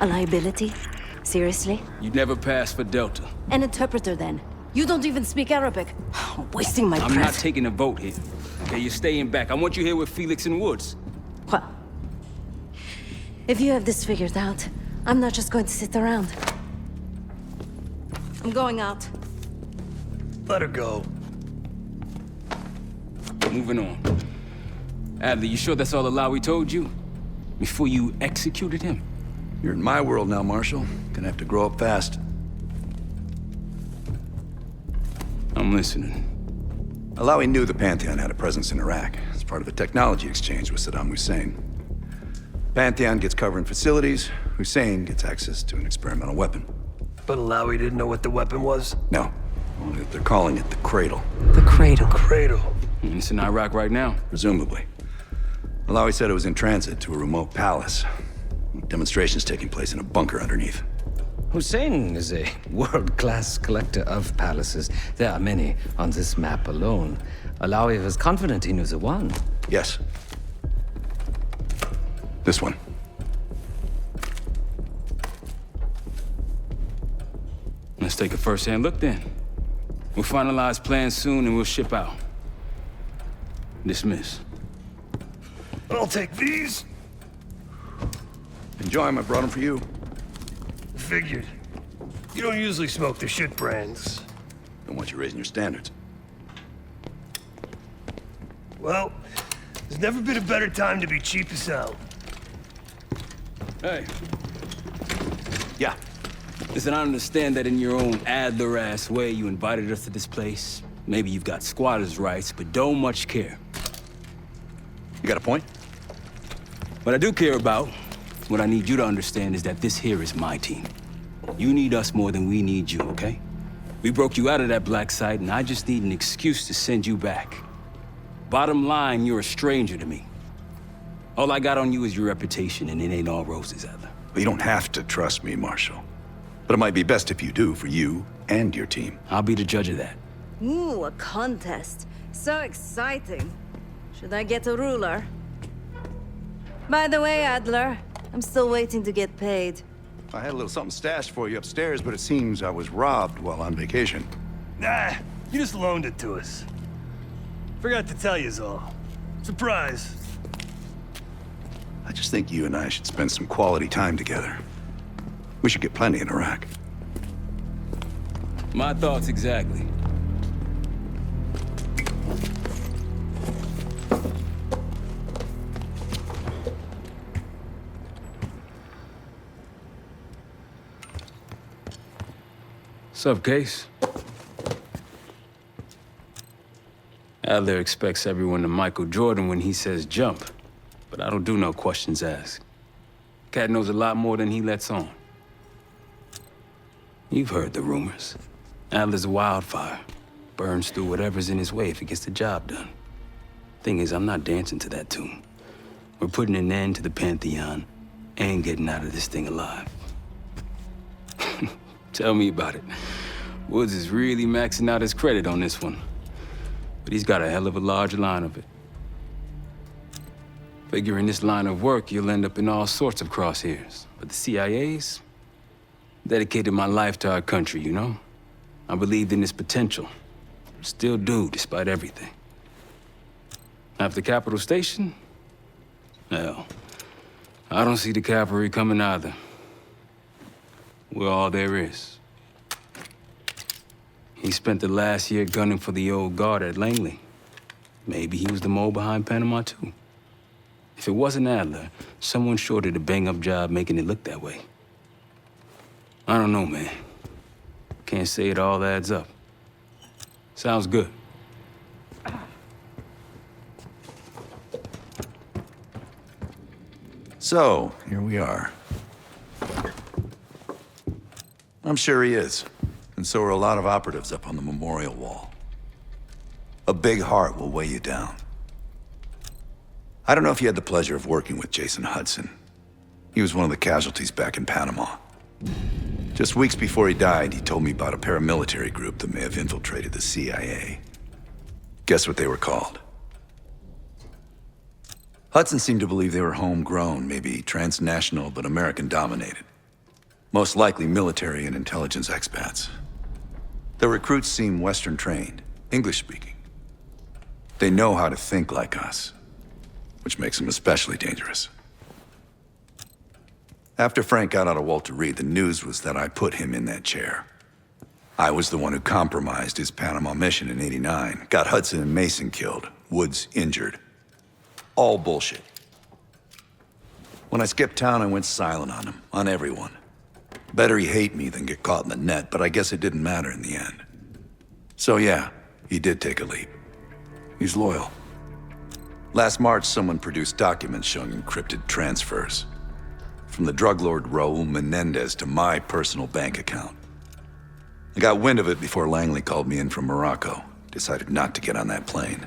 A liability? Seriously? You'd never pass for Delta. An interpreter, then? You don't even speak Arabic. Wasting my breath. I'm not taking a vote here. Okay, you're staying back. I want you here with Felix and Woods. Well, if you have this figured out, I'm not just going to sit around. I'm going out. Let her go. Moving on. Adler, you sure that's all Alawi told you? Before you executed him? You're in my world now, Marshal. Gonna have to grow up fast. I'm listening. Alawi knew the Pantheon had a presence in Iraq as part of a technology exchange with Saddam Hussein. Pantheon gets cover in facilities, Hussein gets access to an experimental weapon. But Alawi didn't know what the weapon was? No, only that they're calling it the Cradle, The Cradle. Cradle. It's in Iraq right now. presumably. Alawi said it was in transit to a remote palace. Demonstrations taking place in a bunker underneath. Hussein is a world-class collector of palaces. There are many on this map alone. Alawi was confident he knew the one. Yes. This one. Let's take a first-hand look then. We'll finalize plans soon and we'll ship out. Dismiss. I'll take these. Enjoy them, I brought them for you. Figured. You don't usually smoke the shit brands. Don't want you raising your standards. Well, there's never been a better time to be cheap as hell. Hey, Yeah. listen, I understand that in your own Adler-ass way you invited us to this place. Maybe you've got squatters' rights, but don't much care. You got a point? What I do care about, what I need you to understand is that this here is my team. You need us more than we need you, okay? We broke you out of that black site, and I just need an excuse to send you back. Bottom line, you're a stranger to me. All I got on you is your reputation, and it ain't all roses, Adler. Well, you don't have to trust me, Marshal. But it might be best if you do, for you and your team. I'll be the judge of that. Ooh, a contest. So exciting. Should I get a ruler? By the way, Adler, I'm still waiting to get paid. I had a little something stashed for you upstairs, but it seems I was robbed while on vacation. Nah, you just loaned it to us. Forgot to tell yous all. Surprise. I just think you and I should spend some quality time together. We should get plenty in Iraq. My thoughts exactly. Sup, Case? Adler expects everyone to Michael Jordan when he says jump, but I don't do no questions asked. Cat knows a lot more than he lets on. You've heard the rumors. Adler's a wildfire. Burns through whatever's in his way if he gets the job done. Thing is, I'm not dancing to that tune. We're putting an end to the Pantheon and getting out of this thing alive. Tell me about it. Woods is really maxing out his credit on this one. But he's got a hell of a large line of it. Figure in this line of work, you'll end up in all sorts of crosshairs. But the CIA's dedicated my life to our country, you know? I believed in its potential. Still do, despite everything. After Capital Station? Hell, I don't see the cavalry coming either. We're all there is. He spent the last year gunning for the old guard at Langley. Maybe he was the mole behind Panama, too. If it wasn't Adler, someone sure did a bang-up job making it look that way. I don't know, man. Can't say it all adds up. Sounds good. So, here we are. I'm sure he is. And so are a lot of operatives up on the memorial wall. A big heart will weigh you down. I don't know if you had the pleasure of working with Jason Hudson. He was one of the casualties back in Panama. Just weeks before he died, he told me about a paramilitary group that may have infiltrated the CIA. Guess what they were called? Hudson seemed to believe they were homegrown, maybe transnational, but American-dominated. Most likely military and intelligence expats. The recruits seem Western trained, English speaking. They know how to think like us, which makes them especially dangerous. After Frank got out of Walter Reed, the news was that I put him in that chair. I was the one who compromised his Panama mission in '89, got Hudson and Mason killed, Woods injured. All bullshit. When I skipped town, I went silent on him, on everyone. Better he hate me than get caught in the net, but I guess it didn't matter in the end. So yeah, he did take a leap. He's loyal. Last March, someone produced documents showing encrypted transfers. From the drug lord Raul Menendez to my personal bank account. I got wind of it before Langley called me in from Morocco. Decided not to get on that plane.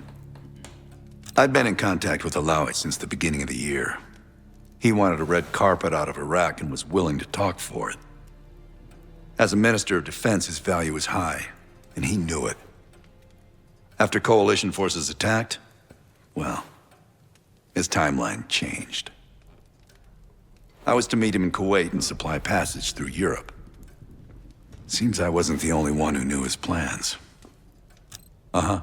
I'd been in contact with Alawi since the beginning of the year. He wanted a red carpet out of Iraq and was willing to talk for it. As a Minister of Defense, his value was high, and he knew it. After coalition forces attacked, well, his timeline changed. I was to meet him in Kuwait and supply passage through Europe. Seems I wasn't the only one who knew his plans. Uh-huh.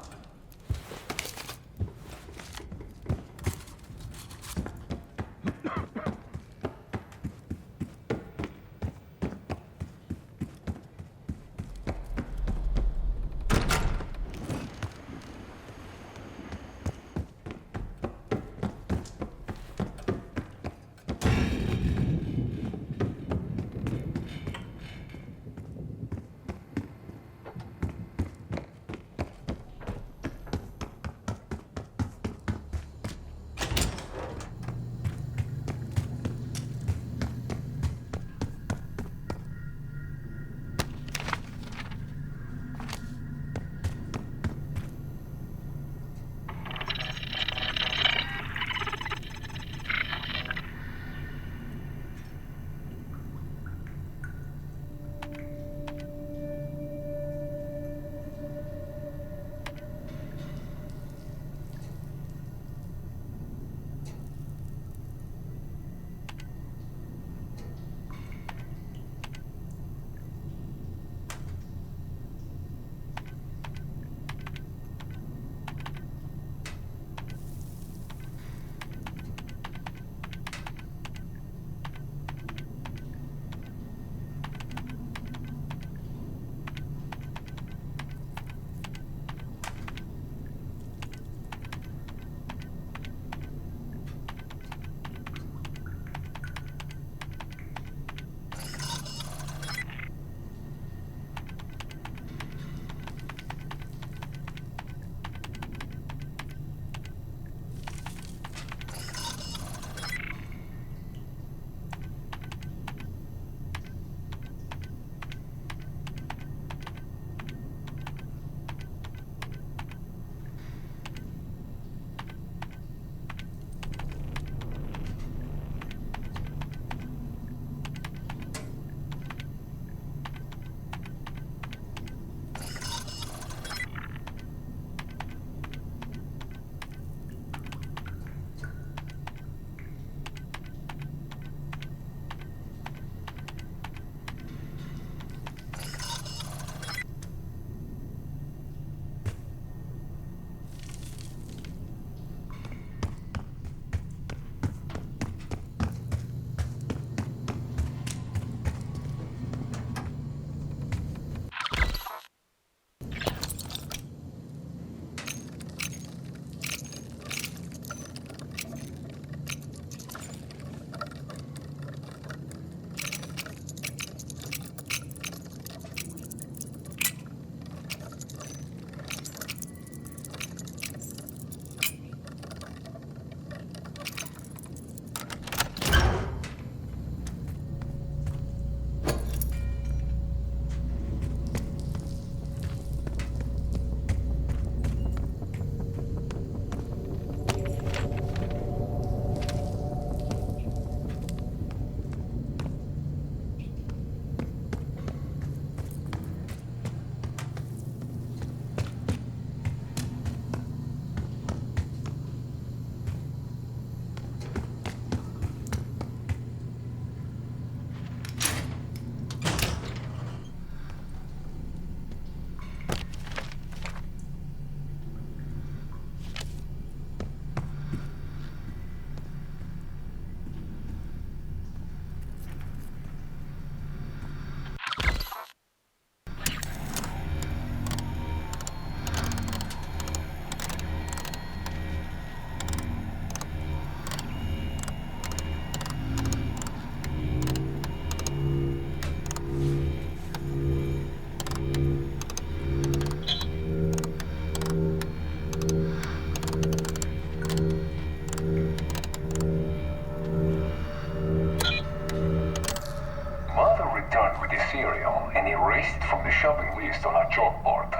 erased from the shopping list on her chalkboard.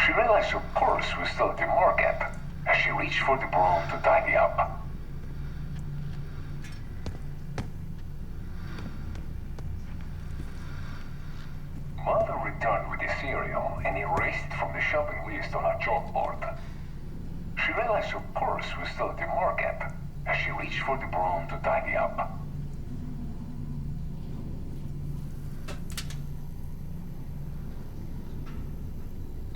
She realized her purse was still at the market as she reached for the broom to tidy up. Mother returned with the cereal and erased from the shopping list on her chalkboard. She realized her purse was still at the market as she reached for the broom to tidy up.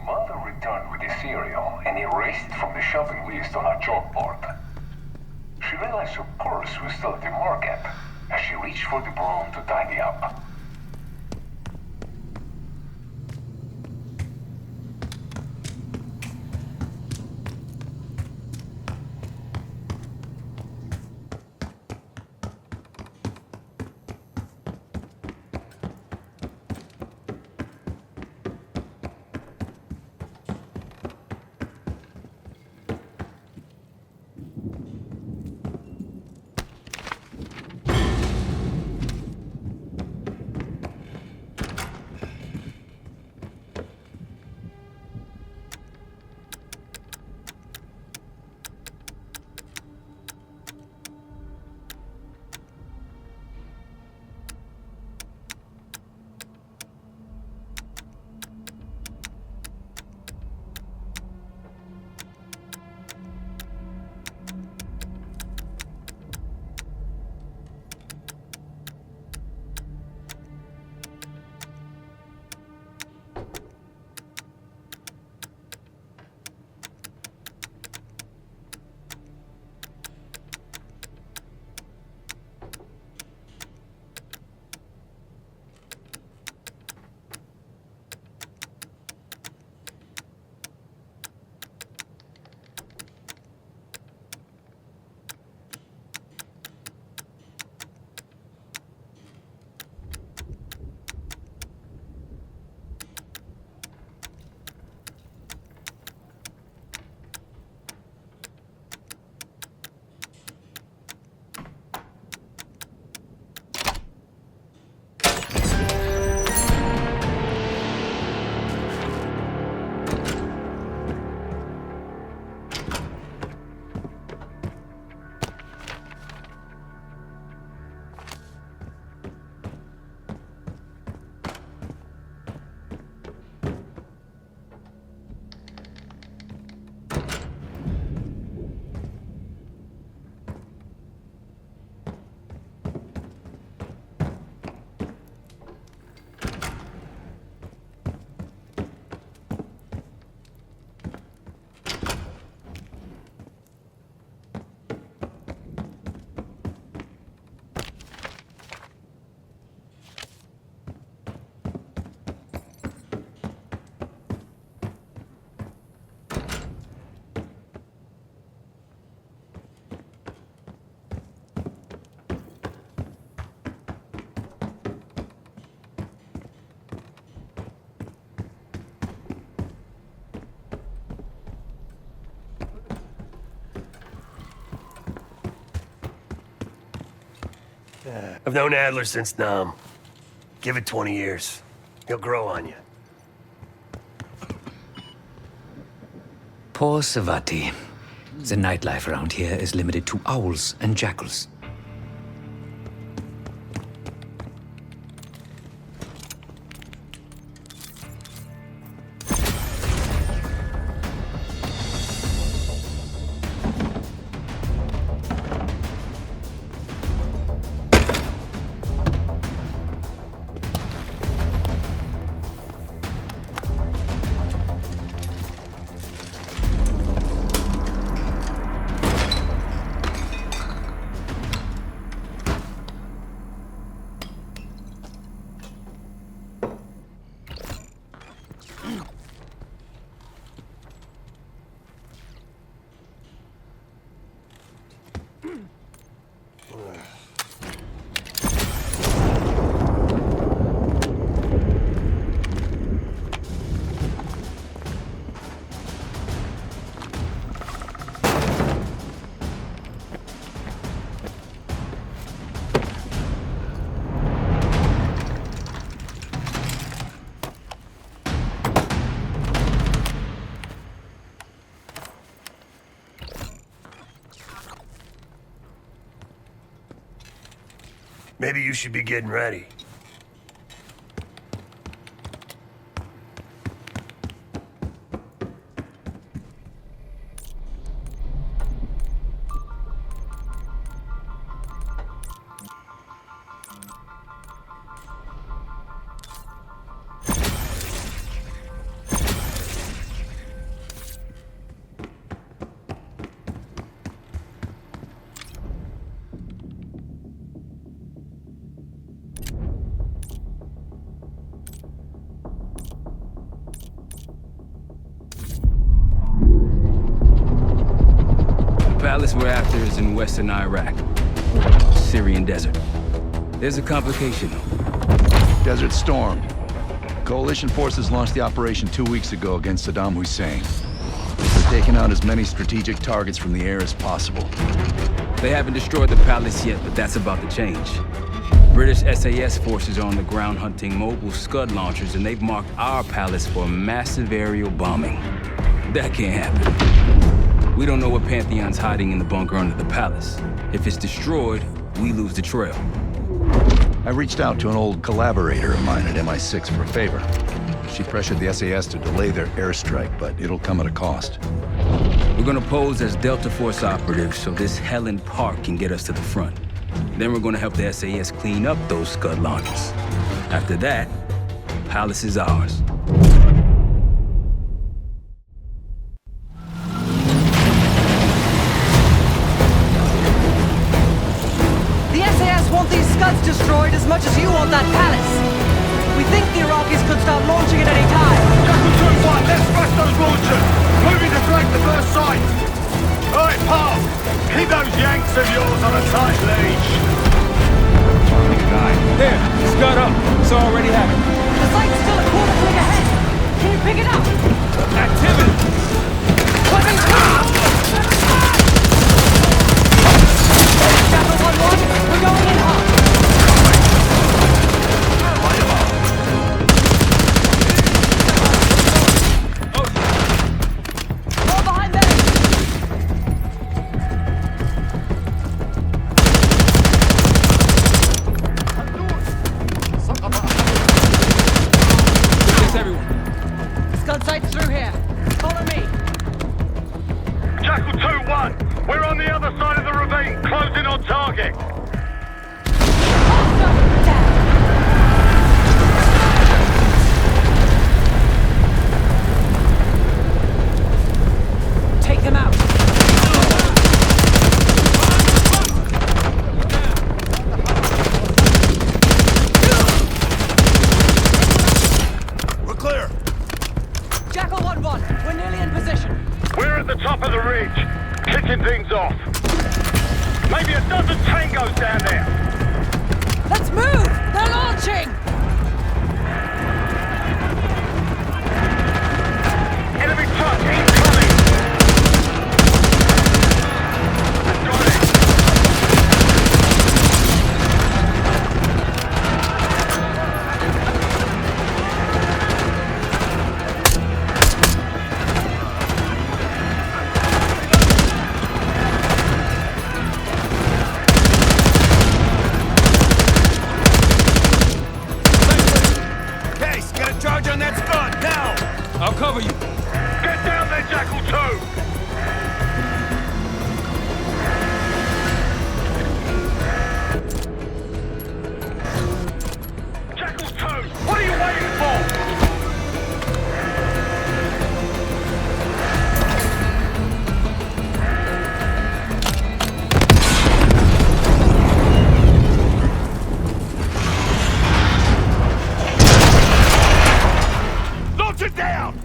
Mother returned with the cereal and erased from the shopping list on her chalkboard. She realized her purse was still at the market as she reached for the broom to tidy up. I've known Adler since Nam. Give it 20 years. He'll grow on you. Poor Savati. The nightlife around here is limited to owls and jackals. Maybe you should be getting ready. The palace we're after is in western Iraq, Syrian desert. There's a complication, though. Desert Storm. Coalition forces launched the operation 2 weeks ago against Saddam Hussein. They're taking out as many strategic targets from the air as possible. They haven't destroyed the palace yet, but that's about to change. British SAS forces are on the ground hunting mobile Scud launchers, and they've marked our palace for massive aerial bombing. That can't happen. We don't know what Pantheon's hiding in the bunker under the palace. If it's destroyed, we lose the trail. I reached out to an old collaborator of mine at MI6 for a favor. She pressured the SAS to delay their airstrike, but it'll come at a cost. We're gonna pose as Delta Force operatives so this Helen Park can get us to the front. Then we're gonna help the SAS clean up those Scud launchers. After that, palace is ours. The SAS want these Scuds destroyed as much as you want that palace. We think the Iraqis could start launching at any time. Jackal 2-1, let's smash those launchers! Moving to flank the first site! Alright, Park! Keep those Yanks of yours on a tight leash! There, Scud up. It's already happening. The site's still a quarter click ahead. Can you pick it up? Activity! Weapons down! Jackal 1-1, we're going in hot. Fall behind them! Yes, everyone. Scud site's through here. Follow me. Jackal 2-1, we're on the other side of the ravine, closing on target. Take them out. We're clear. Jackal 1-1, we're nearly in position. We're at the top of the ridge, kicking things off. Maybe a dozen tangos down there. Let's move! They're launching! Enemy truck incoming! Got it! Case, get a charge on that Scud, now! I'll cover you. Get down there, Jackal 2! Jackal 2, what are you waiting for? Launch it down!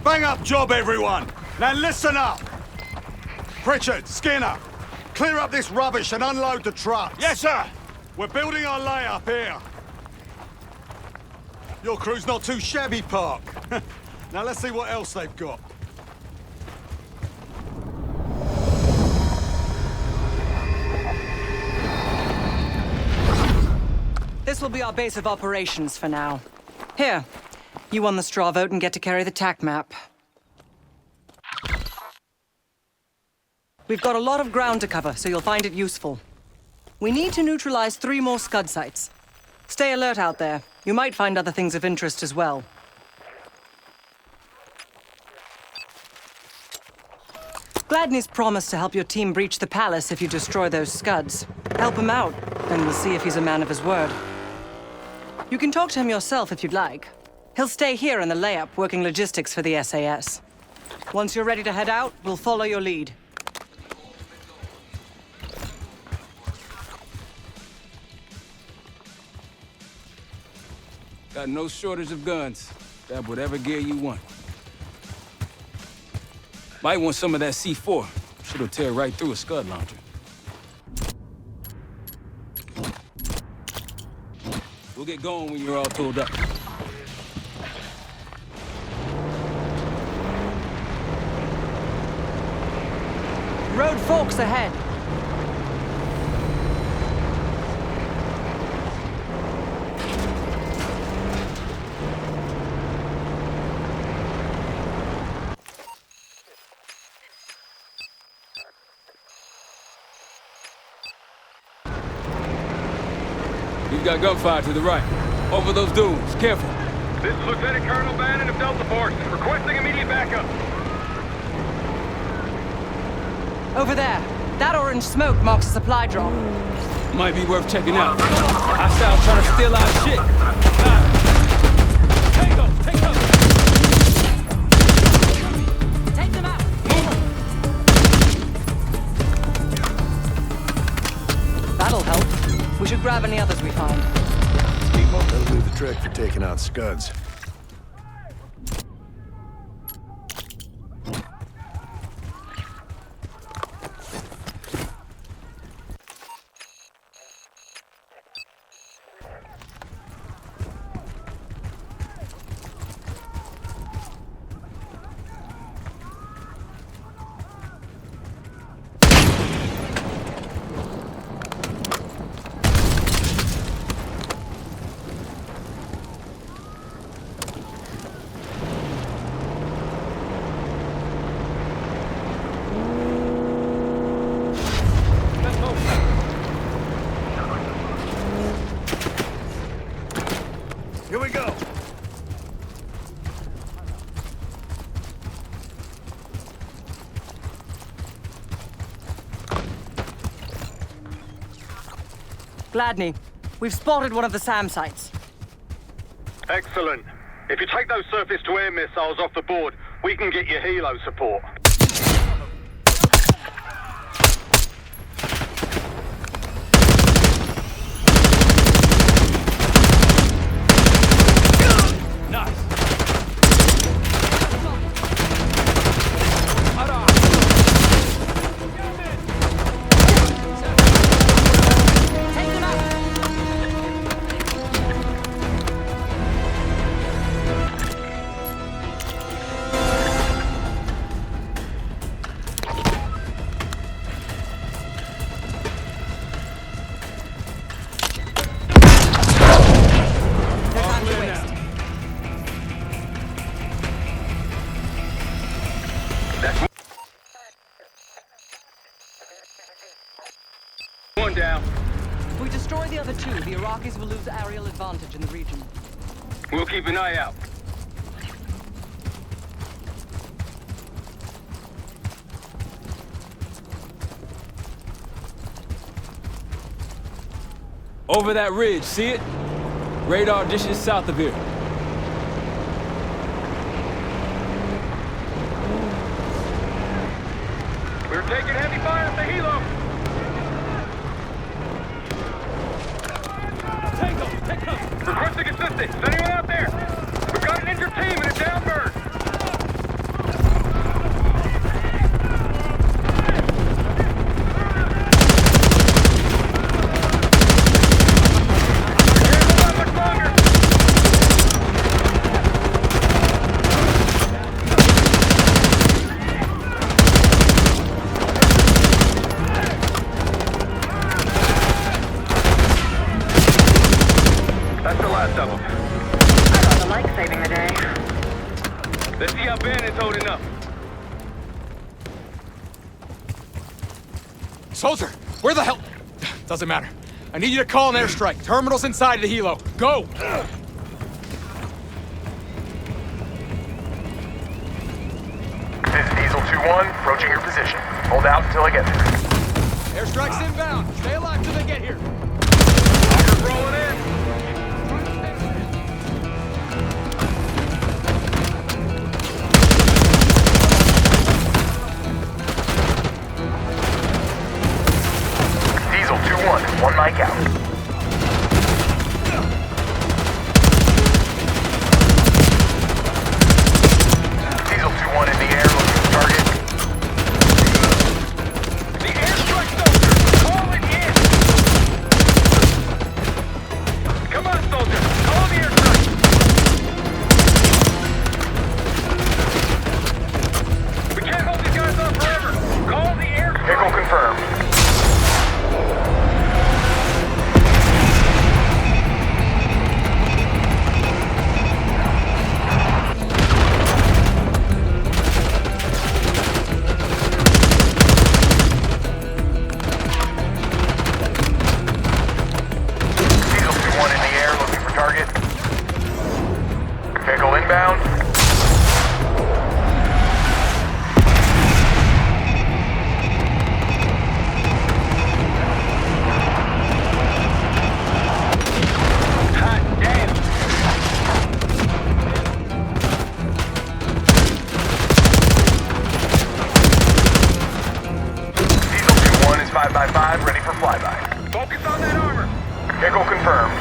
Bang up job, everyone! Now listen up! Pritchard, Skinner, clear up this rubbish and unload the trucks. Yes, sir! We're building our layup here. Your crew's not too shabby, Park. Now let's see what else they've got. This will be our base of operations for now. Here, you won the straw vote and get to carry the TAC map. We've got a lot of ground to cover, so you'll find it useful. We need to neutralize 3 more Scud sites. Stay alert out there. You might find other things of interest as well. Gladney's promised to help your team breach the palace if you destroy those Scuds. Help him out, and we'll see if he's a man of his word. You can talk to him yourself if you'd like. He'll stay here in the layup, working logistics for the SAS. Once you're ready to head out, we'll follow your lead. Got no shortage of guns. Grab whatever gear you want. Might want some of that C4. Shit'll tear right through a Scud launcher. We'll get going when you're all pulled up. Road forks ahead. You've got gunfire to the right. Over those dunes. Careful. This is Lieutenant Colonel Bannon of Delta Force, requesting immediate backup. Over there. That orange smoke marks a supply drop. Might be worth checking out. Hostiles trying to steal our shit. Tango! Take cover! Take them out! That'll help. We should grab any others we find. That'll do the trick for taking out Scuds. Here we go. Gladney, we've spotted one of the SAM sites. Excellent. If you take those surface-to-air missiles off the board, we can get you helo support. One down. If we destroy the other 2, the Iraqis will lose aerial advantage in the region. We'll keep an eye out. Over that ridge, see it? Radar dishes south of here. We're taking heavy fire at the helo. Tango, take cover! Requesting assistance. Is anyone out there? We've got an injured team and a down bird. That's the last of them. I rather like saving the day. Let's see how Bannon's holding up. Soldier, where the hell? Doesn't matter. I need you to call an airstrike. Terminal's inside the helo. Go! This is Diesel 2-1, approaching your position. Hold out until I get there. Airstrike's inbound. Stay alive till they get here. Rockers rolling in. Diesel 2-1, one mic out. Diesel 2-1 in the air, looking for target. The airstrike soldier, call it in! Come on, soldier, call the airstrike! We can't hold these guys off forever. Call the airstrike! Pickle confirmed. Diesel 2-1 in the air, looking for target. Pickle inbound. Hot damn! Diesel 2-1 is 5x5, ready for flyby. Focus on that armor. Pickle confirmed.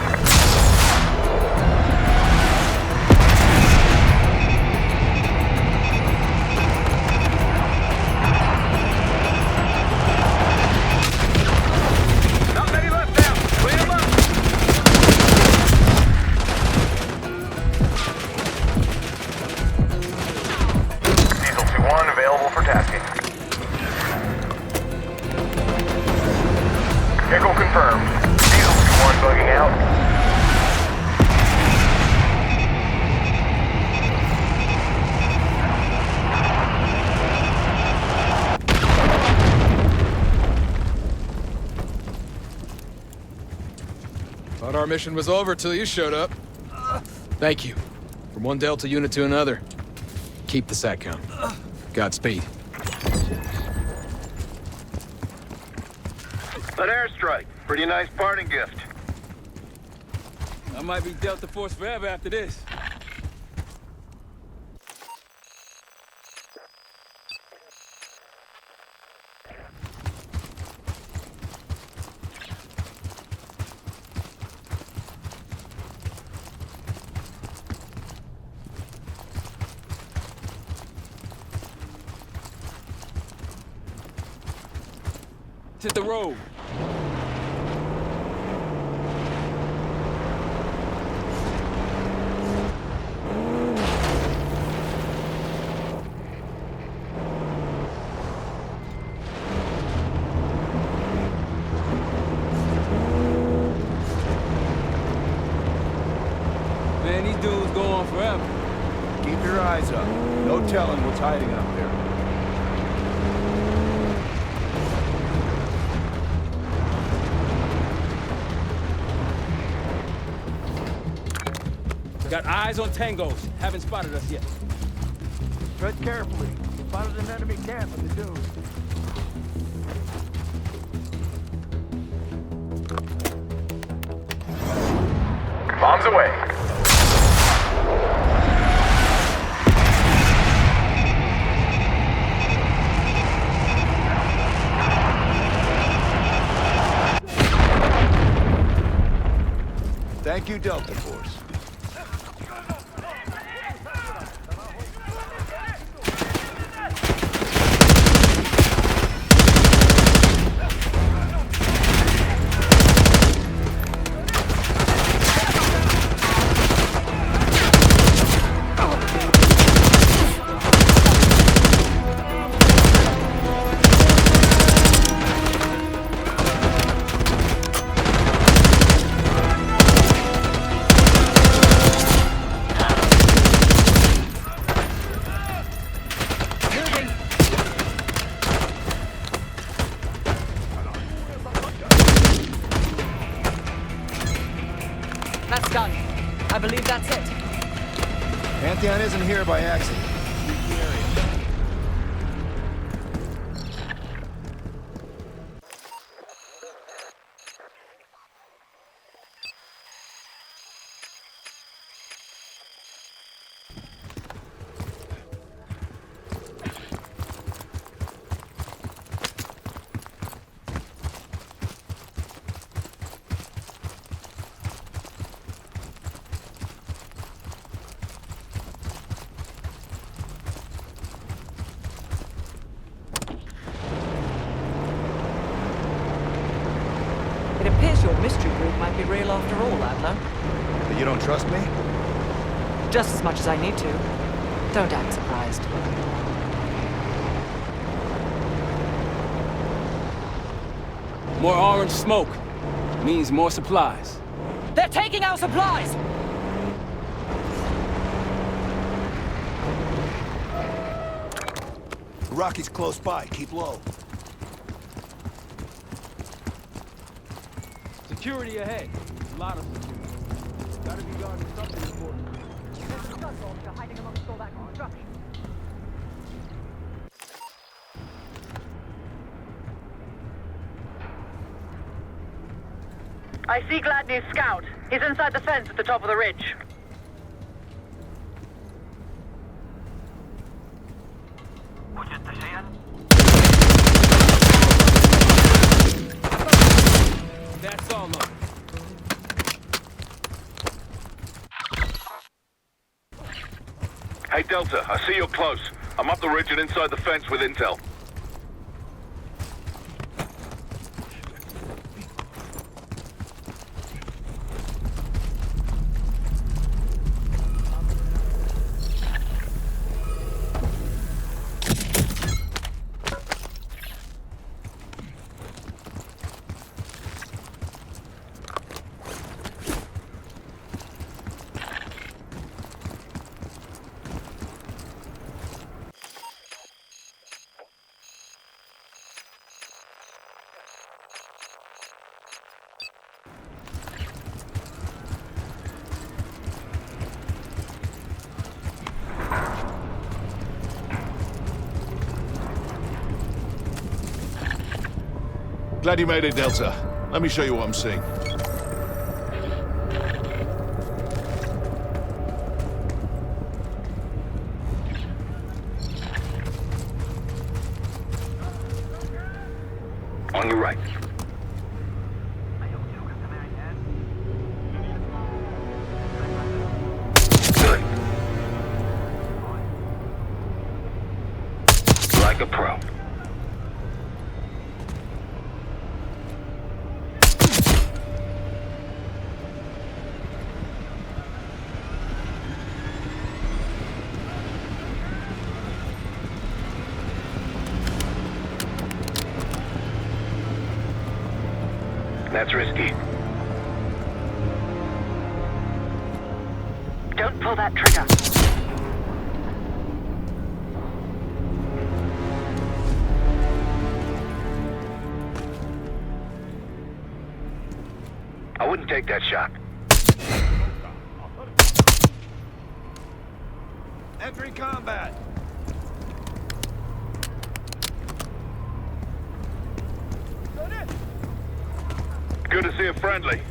Not many left now. Clean them up. Diesel 2-1 available for tasking. Pickle confirmed. Diesel 2-1 bugging out. Thought our mission was over till you showed up. Thank you. From one Delta unit to another. Keep the SATCOM. Godspeed. An airstrike. Pretty nice parting gift. I might be Delta Force forever after this. Hit the road. Man, these dudes go on forever. Keep your eyes up. No telling what's hiding up there. Got eyes on tangos. Haven't spotted us yet. Tread carefully. Spotted an enemy camp in the dunes. Bombs away. Thank you, Delta Force. That's done. I believe that's it. Pantheon isn't here by accident. Sweep the area. It appears your mystery group might be real after all, Adler. But you don't trust me? Just as much as I need to. Don't act surprised. More orange smoke means more supplies. They're taking our supplies! Rocky's close by. Keep low. Security ahead. A lot of security. Gotta be guarding something important. There's a scud vulture hiding amongst all that construction. I see Gladney's scout. He's inside the fence at the top of the ridge. That's all up. Hey, Delta, I see you're close. I'm up the ridge and inside the fence with intel. Glad you made it, Delta. Let me show you what I'm seeing. On your right. Good. Like a pro. That's risky. Don't pull that trigger. I wouldn't take that shot. Entering combat. Good to see a friendly.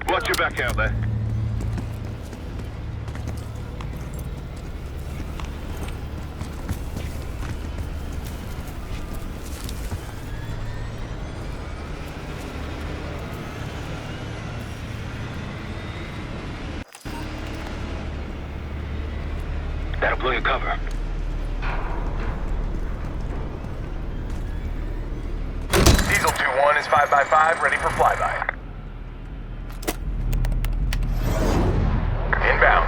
Watch your back out there. That'll blow your cover. Diesel 2-1 is 5x5, ready for flyby. Inbound.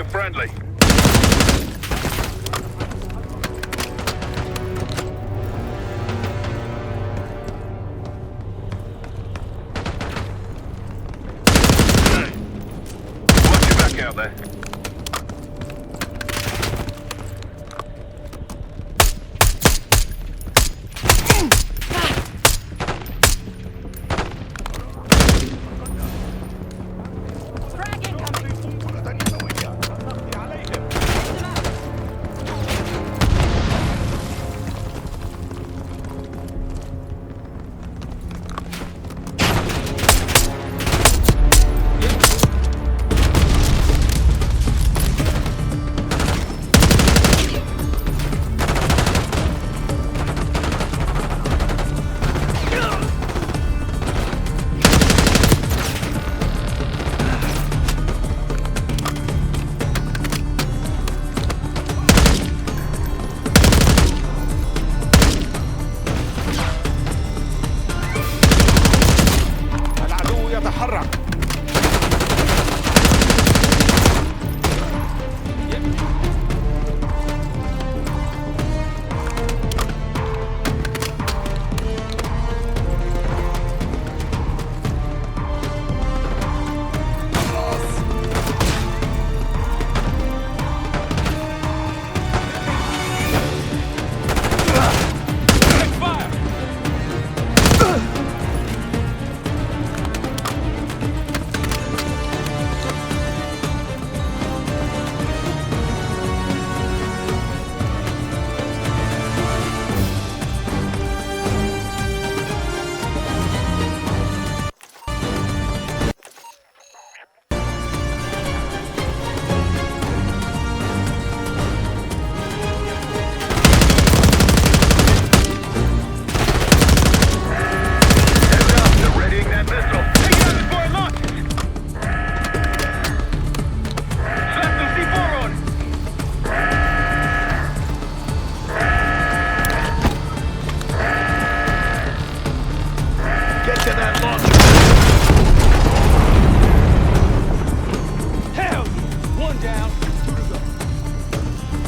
being friendly. Watch your back out there.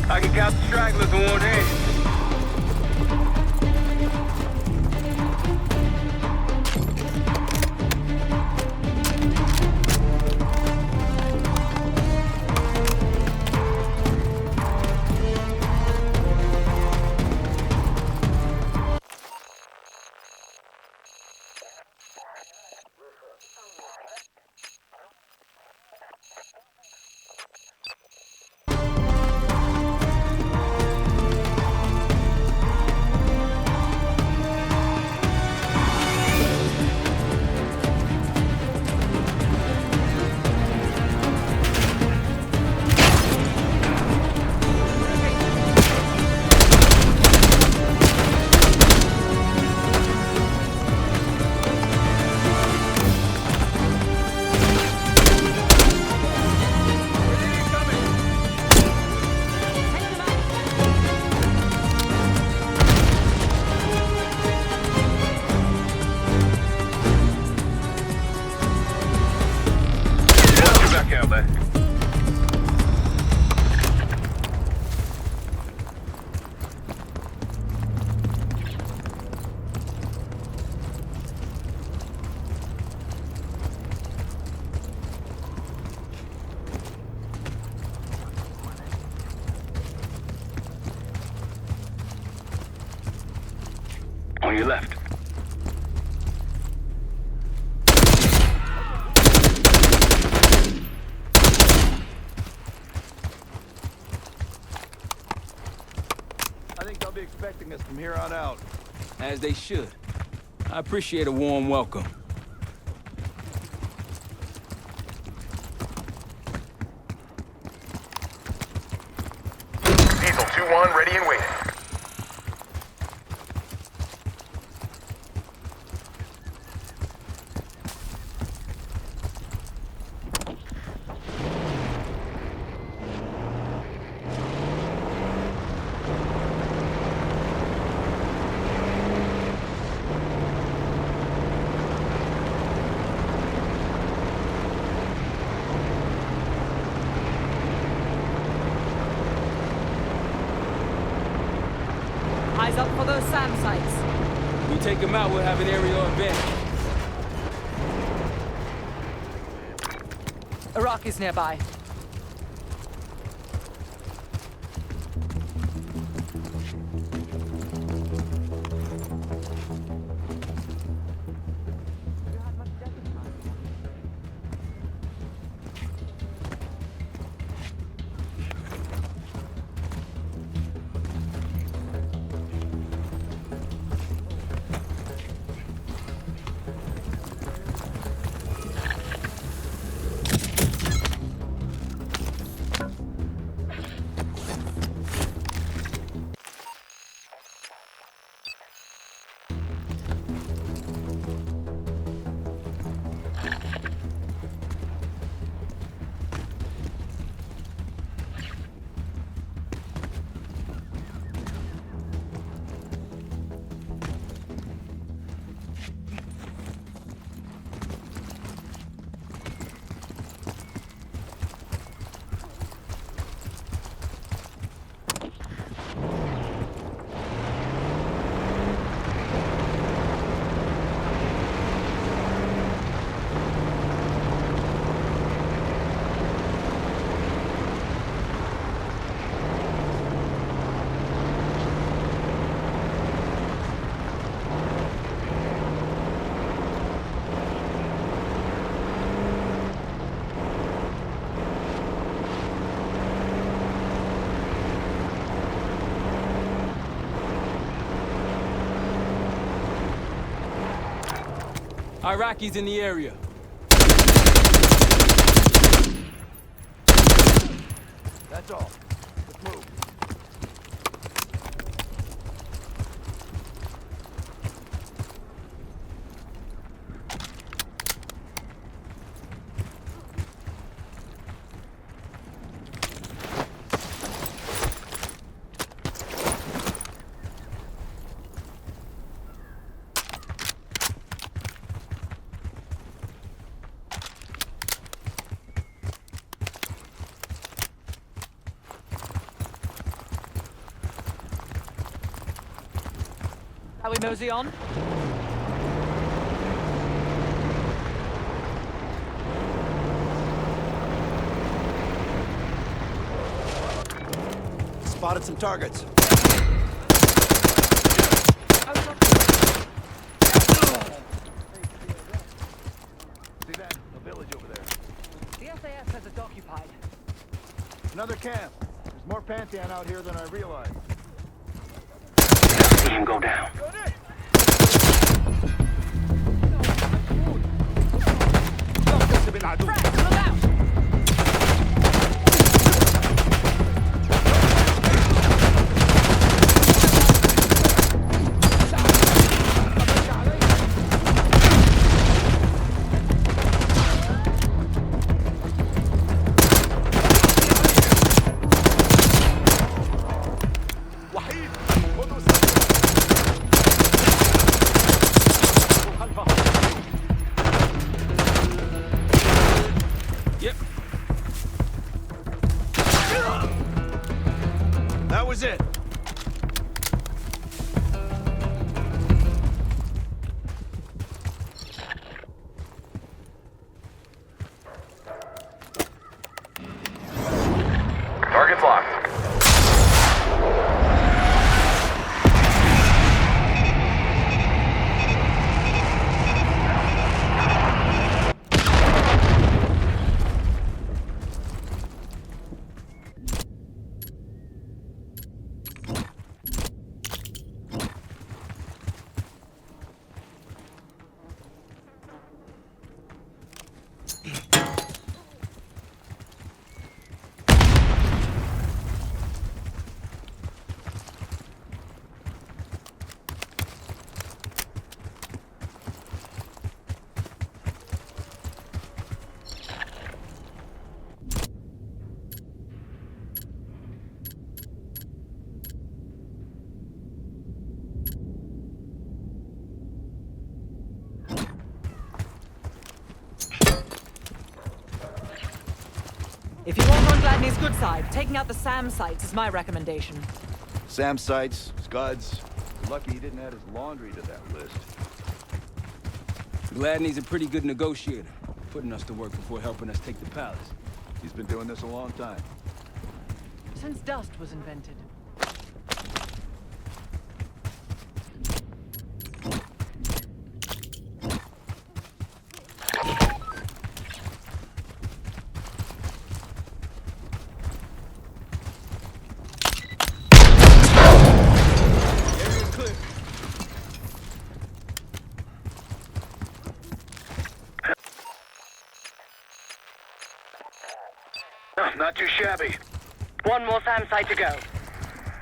I can count the stragglers in one hand. Out there. On your left. I think they'll be expecting us from here on out. As they should. I appreciate a warm welcome. Diesel 2-1 ready and waiting. Eyes up for those SAM sites. We take them out, we'll have an aerial advantage. Iraqis nearby. Iraqis in the area. That's all. Let's move. Shall we mosey on? Spotted some targets. See that? A village over there. The SAS has it occupied. Another camp. There's more Pantheon out here than I realized. See him go down. Frank, look out! Yep. That was it. Target's locked. If you want on Gladney's good side, taking out the SAM sites is my recommendation. SAM sites, Scuds, Lucky he didn't add his laundry to that list. Gladney's a pretty good negotiator, putting us to work before helping us take the palace. He's been doing this a long time. Since dust was invented. Not too shabby. One more SAM site to go.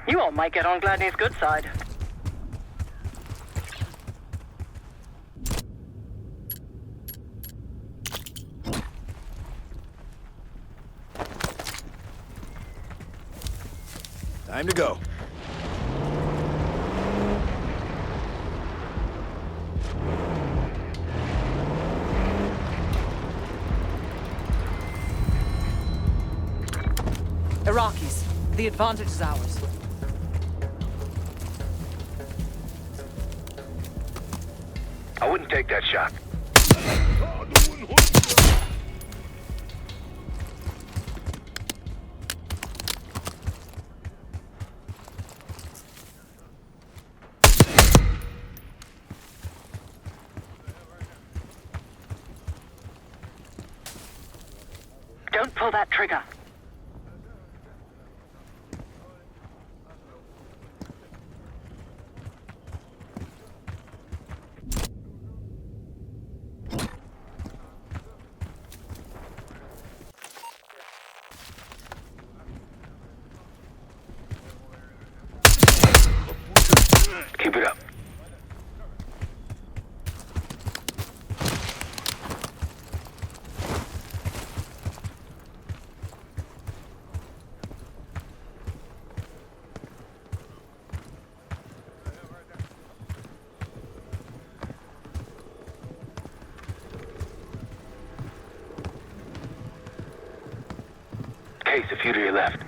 You all might get on Gladney's good side. Time to go. Iraqis, the advantage is ours. I wouldn't take that shot. Don't pull that trigger. Keep it up. Case, a few to your left.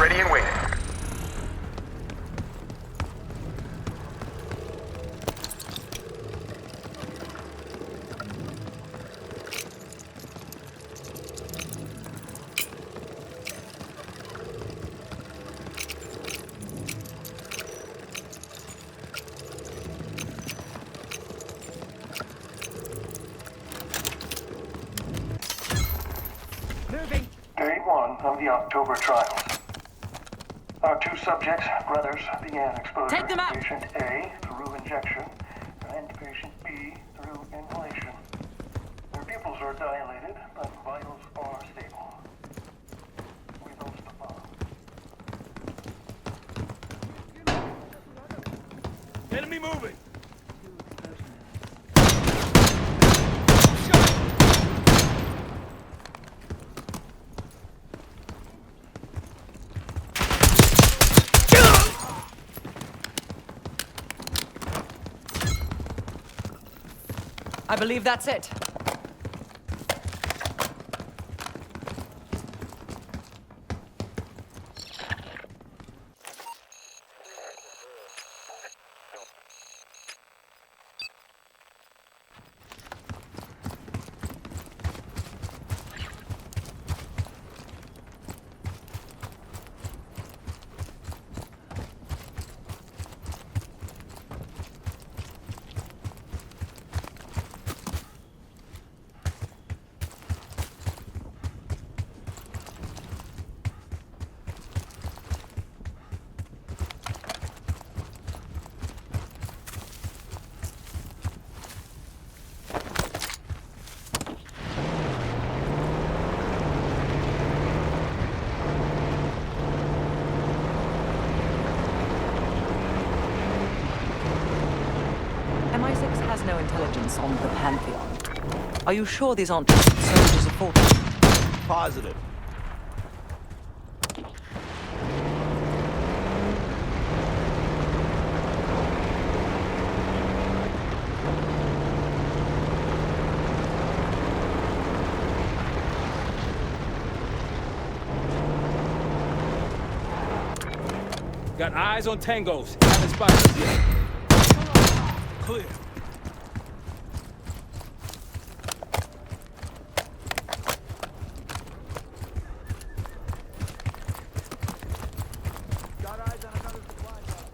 Ready and waiting. Day one of the October trials. Our two subjects, brothers, began exposure Take them out. to patient A through injection and patient B through inhalation. Their pupils are dilated, but vitals are stable. We don't stop. Enemy moving! I believe that's it. MI6 has no intelligence on the Pantheon. Are you sure these aren't just soldiers of fortune? Positive. Got eyes on tangos. Haven't spotted us yet. Clear. Got eyes on another supply drop.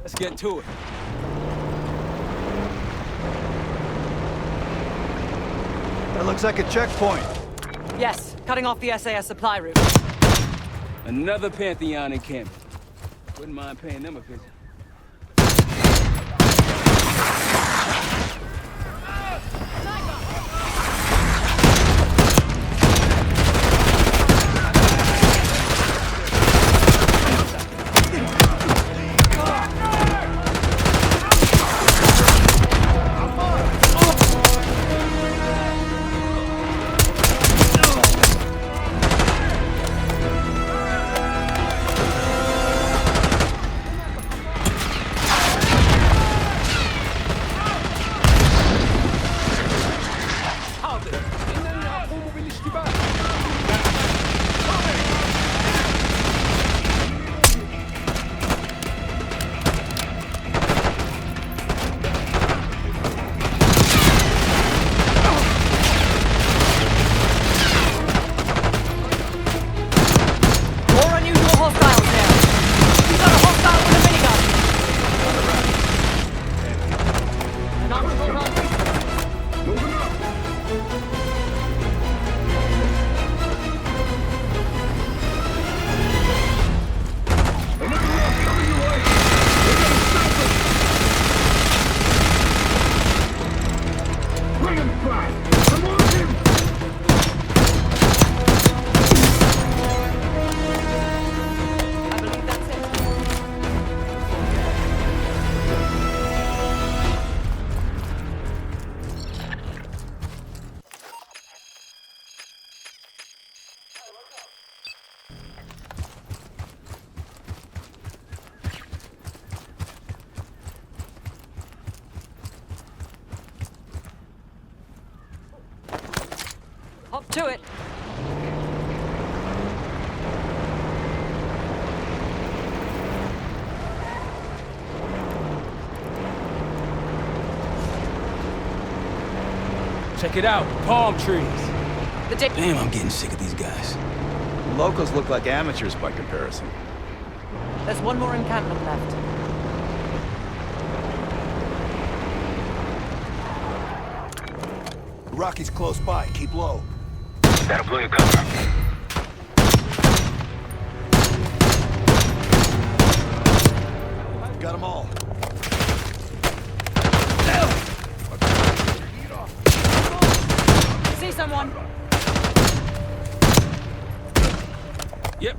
Let's get to it. That looks like a checkpoint. Yes, cutting off the SAS supply route. Another Pantheon encampment. Wouldn't mind paying them a visit. To it. Check it out, palm trees. The Damn, I'm getting sick of these guys. The locals look like amateurs by comparison. There's one more encampment left. The Rocky's close by. Keep low. That'll blow your cover. Got them all. See someone? Yep.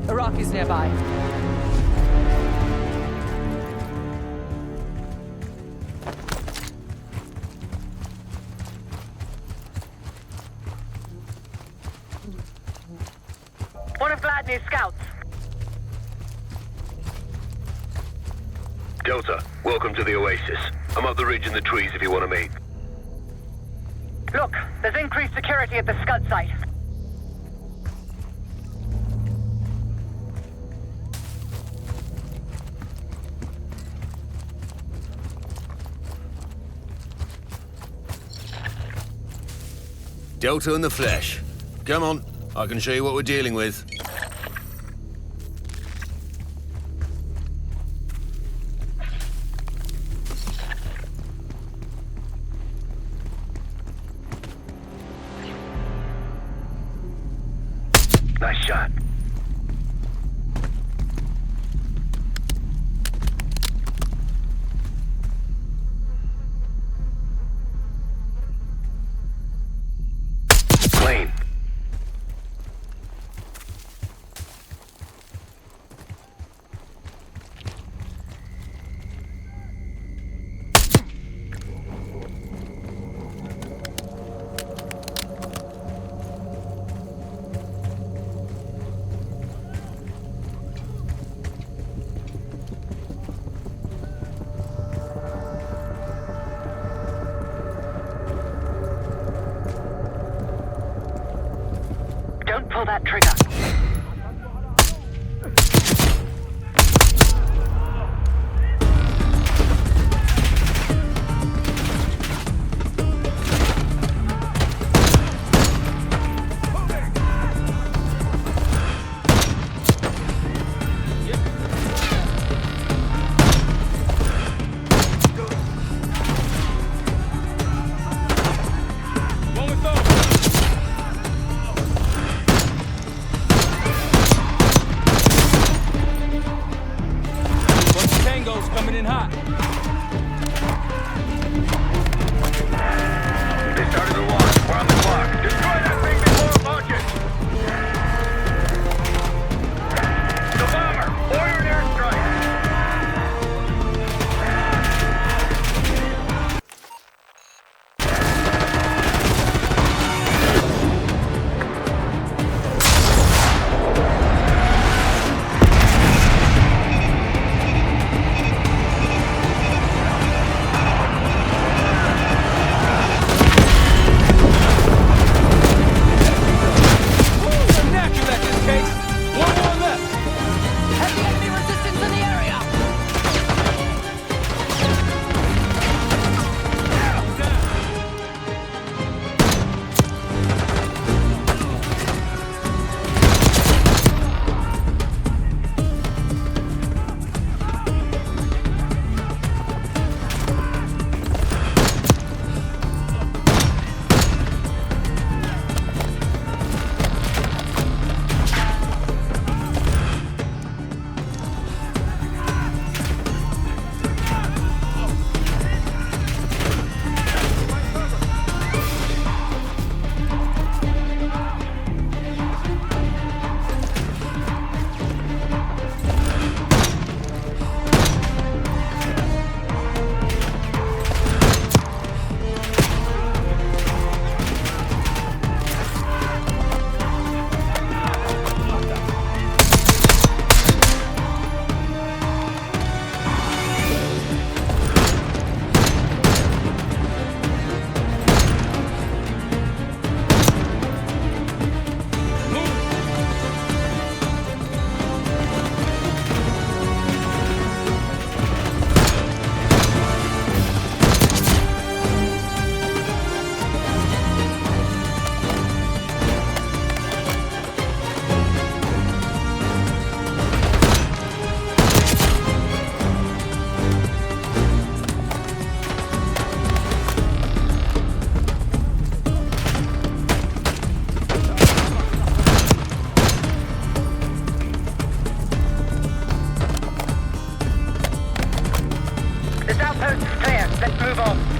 Iraqis nearby. One of Gladney's scouts. Delta, welcome to the Oasis. I'm up the ridge in the trees if you want to meet. Look, there's increased security at the Scud site. Delta in the flesh. Come on, I can show you what we're dealing with. Nice shot. Clean. Don't pull that trigger. Coming in hot. They started the launch. We're on the clock. Destroy that thing before it launches! The bomber! Order an airstrike! This outpost is clear. Let's move on.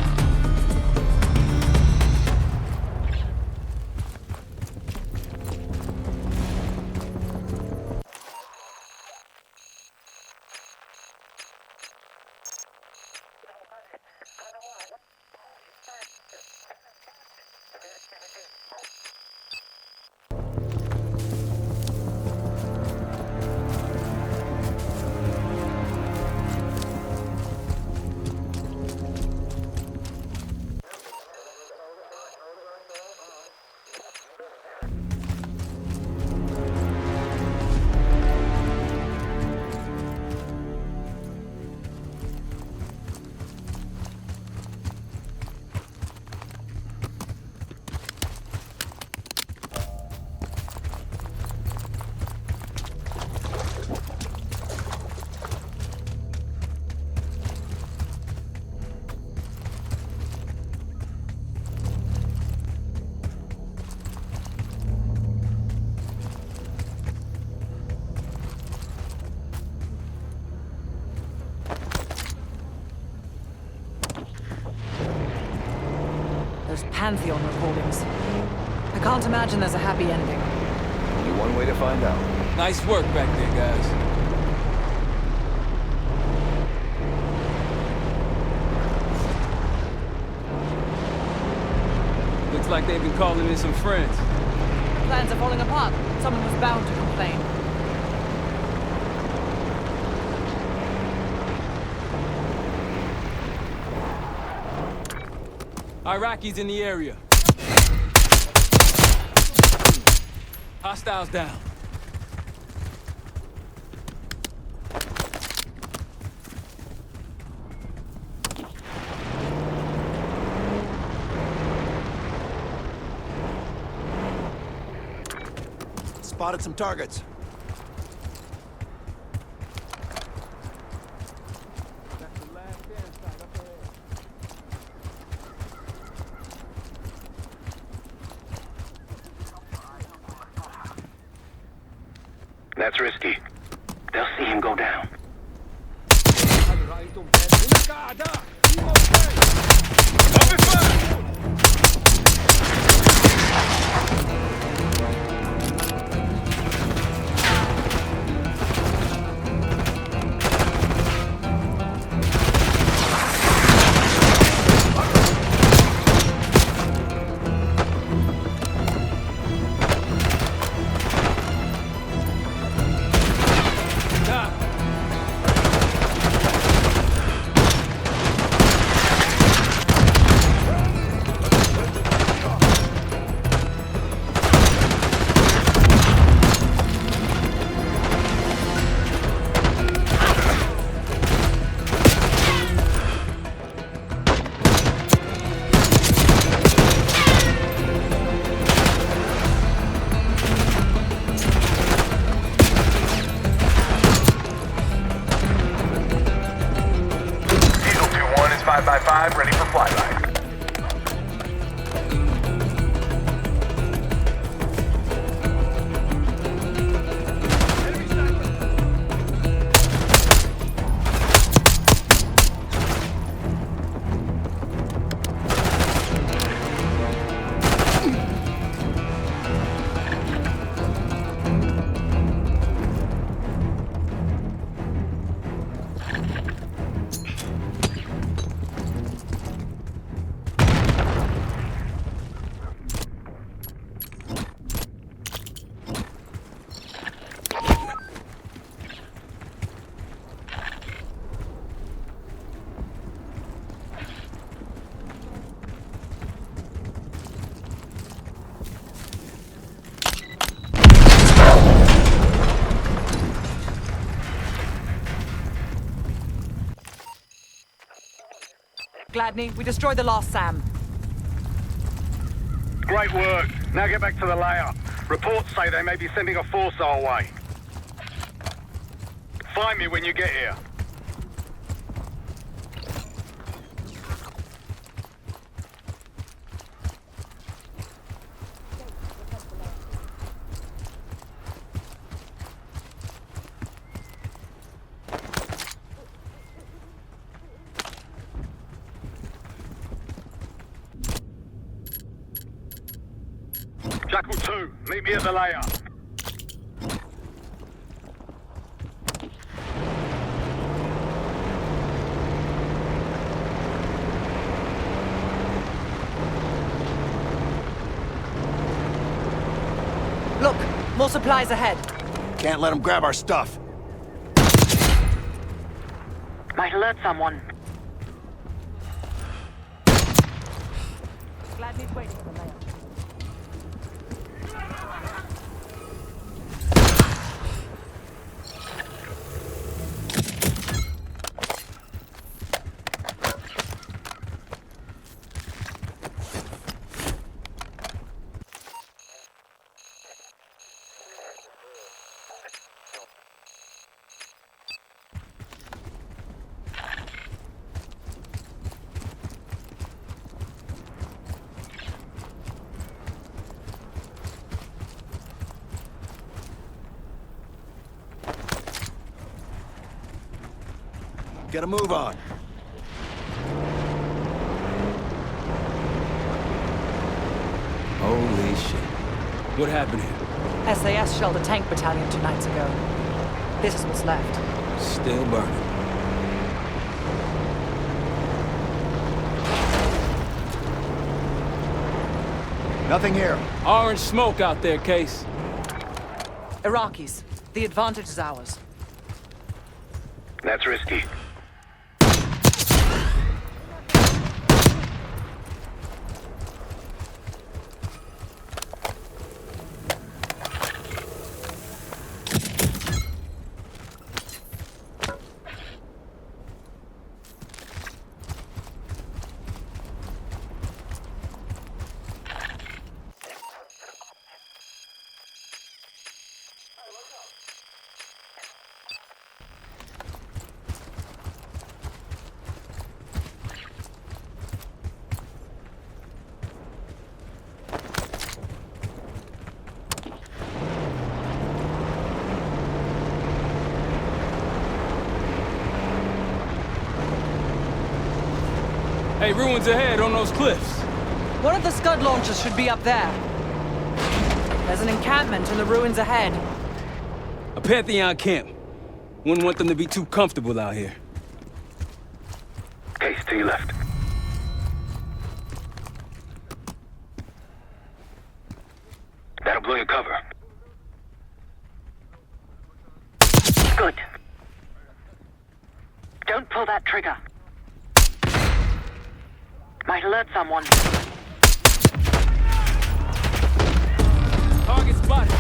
Those Pantheon recordings. I can't imagine there's a happy ending. Only one way to find out. Nice work back there, guys. Looks like they've been calling in some friends. Plans are falling apart. Someone was bound to complain. Iraqis in the area. Hostiles down. Spotted some targets. That's risky. They'll see him go down. ready for flyby. Gladney, we destroyed the last SAM. Great work. Now get back to the layer. Reports say they may be sending a force our way. Find me when you get here. Meet me at the layer. Look, more supplies ahead. Can't let them grab our stuff. Might alert someone. Gladney's waiting for the layer. Get a move on. Holy shit. What happened here? SAS shelled a tank battalion 2 nights ago. This is what's left. Still burning. Nothing here. Orange smoke out there, Case. Iraqis. The advantage is ours. That's risky. Hey, ruins ahead on those cliffs. One of the Scud launchers should be up there. There's an encampment in the ruins ahead. A Pantheon camp. Wouldn't want them to be too comfortable out here. Case to your left. That'll blow your cover. Good. Don't pull that trigger. Might alert someone. Target spotted.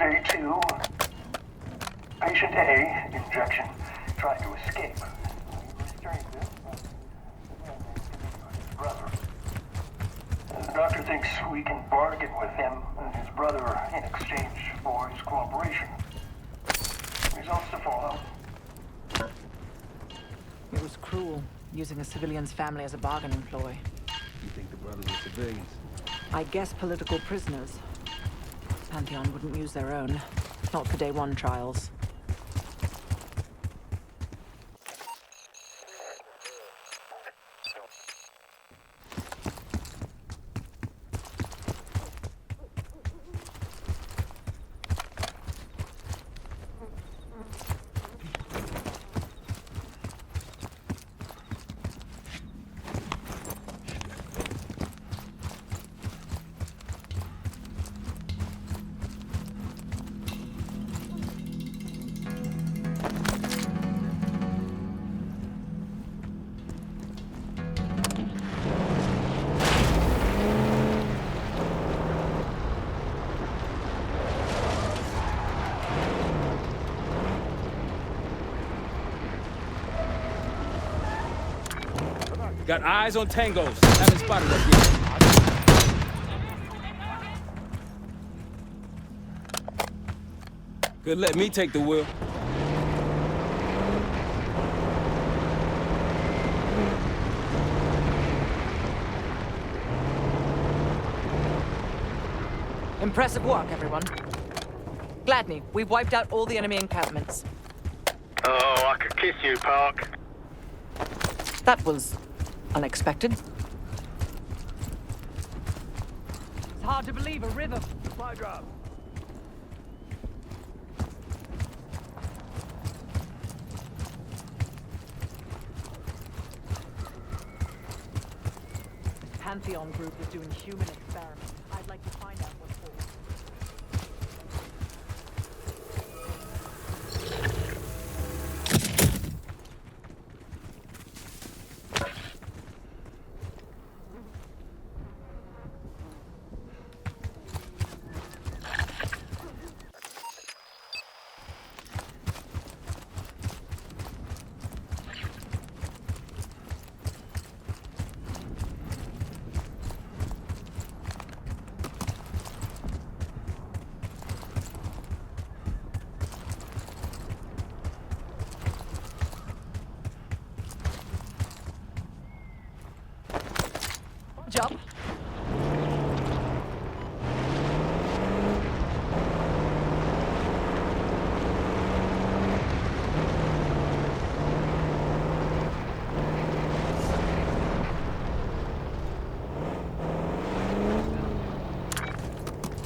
Day 2. Patient A, injection, tried to escape. We restrained him, but his brother. The doctor thinks we can bargain with him and his brother in exchange for his cooperation. Results to follow. It was cruel, using a civilian's family as a bargaining ploy. You think the brothers are civilians? I guess political prisoners. Pantheon wouldn't use their own. Not for Day 1 trials. Got eyes on tangos. Haven't spotted us yet. Good, let me take the wheel. Impressive work, everyone. Gladney, we've wiped out all the enemy encampments. Oh, I could kiss you, Park. That was unexpected. It's hard to believe a river. Supply drop. Pantheon group is doing human experiments. I'd like to find out what for. Jump.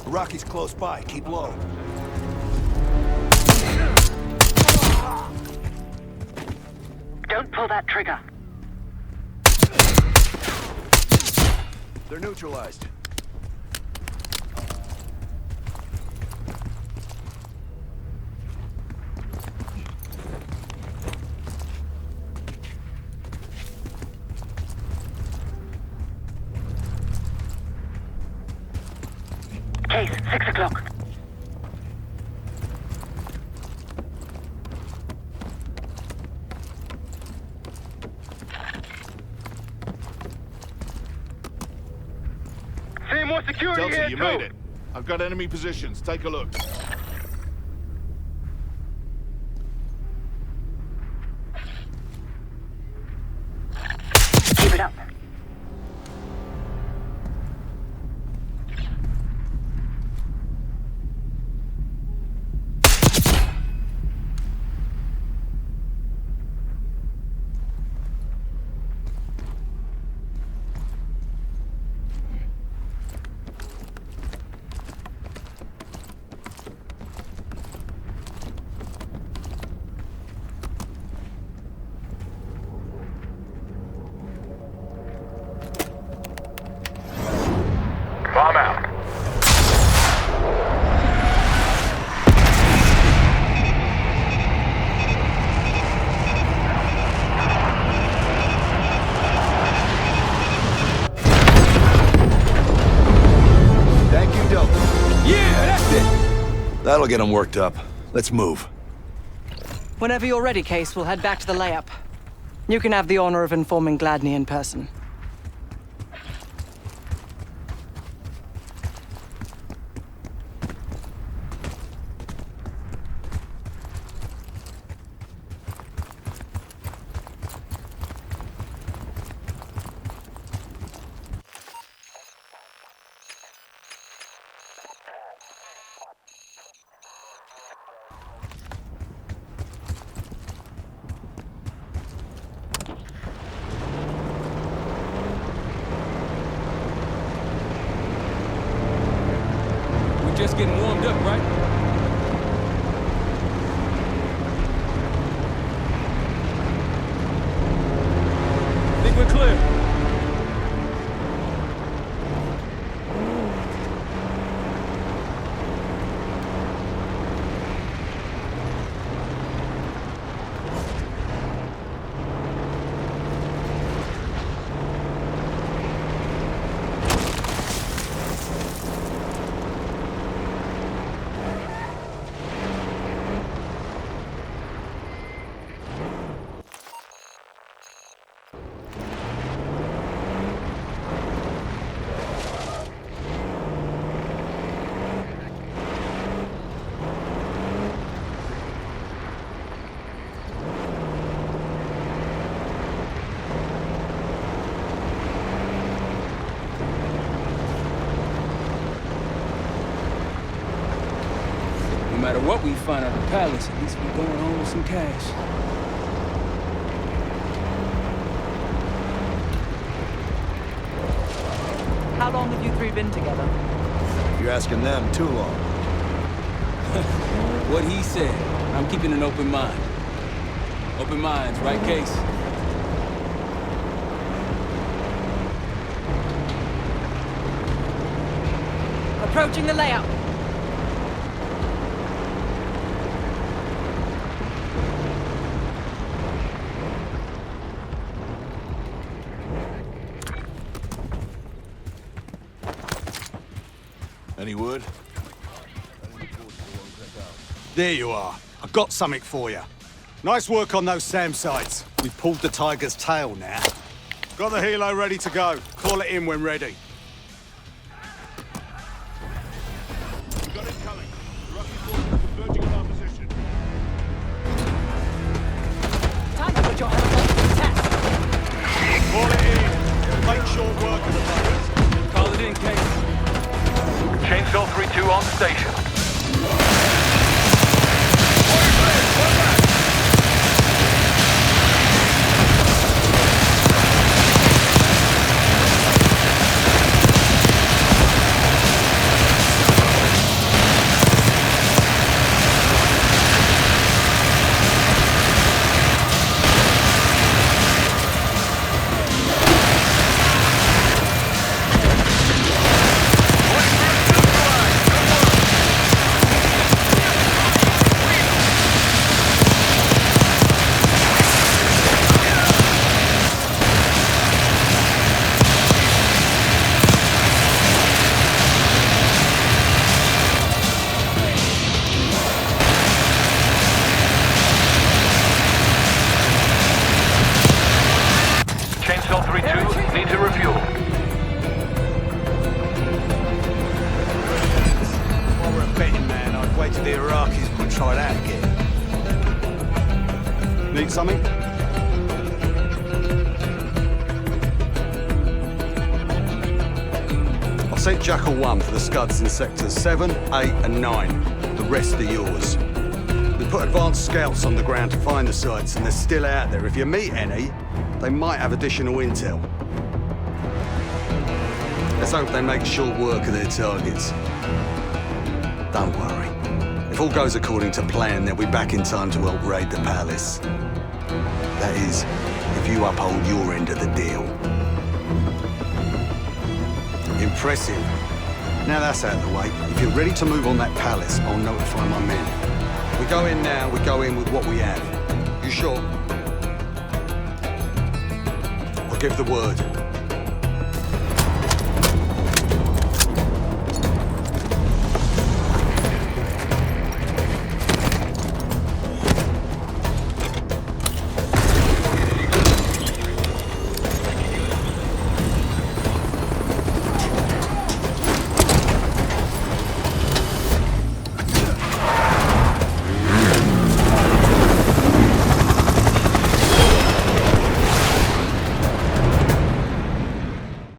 Rocky's close by. Keep low. Don't pull that trigger. They're neutralized. Case, 6 o'clock. See more security Delta, here you too. made it. I've got enemy positions. Take a look. Keep it up. I'll get them worked up. Let's move. Whenever you're ready, Case, we'll head back to the layup. You can have the honor of informing Gladney in person. Just getting warmed up, right? Think we're clear. No matter what we find at the palace, at least we're going home with some cash. How long have you three been together? You're asking them too long. What he said. I'm keeping an open mind. Open minds, right, Case? Approaching the layup. Any wood? There you are. I've got something for you. Nice work on those SAM sites. We've pulled the tiger's tail now. Got the helo ready to go. Call it in when ready. We got it coming. Rocky forces are converging on our position. Time to put your helicopter to test. Call it in. Make short work of the buggers. Call it in, Case. Chainsaw 3-2 on station. Need to refuel. While we're a betting man, I'd wager the Iraqis will try that again. Need something? I sent Jackal 1 for the scuds in sectors 7, 8 and 9. The rest are yours. We put advanced scouts on the ground to find the sites, and they're still out there. If you meet any, they might have additional intel. Let's hope they make short work of their targets. Don't worry. If all goes according to plan, they'll be back in time to help raid the palace. That is, if you uphold your end of the deal. Impressive. Now that's out of the way. If you're ready to move on that palace, I'll notify my men. We go in now, we go in with what we have. You sure? I'll give the word.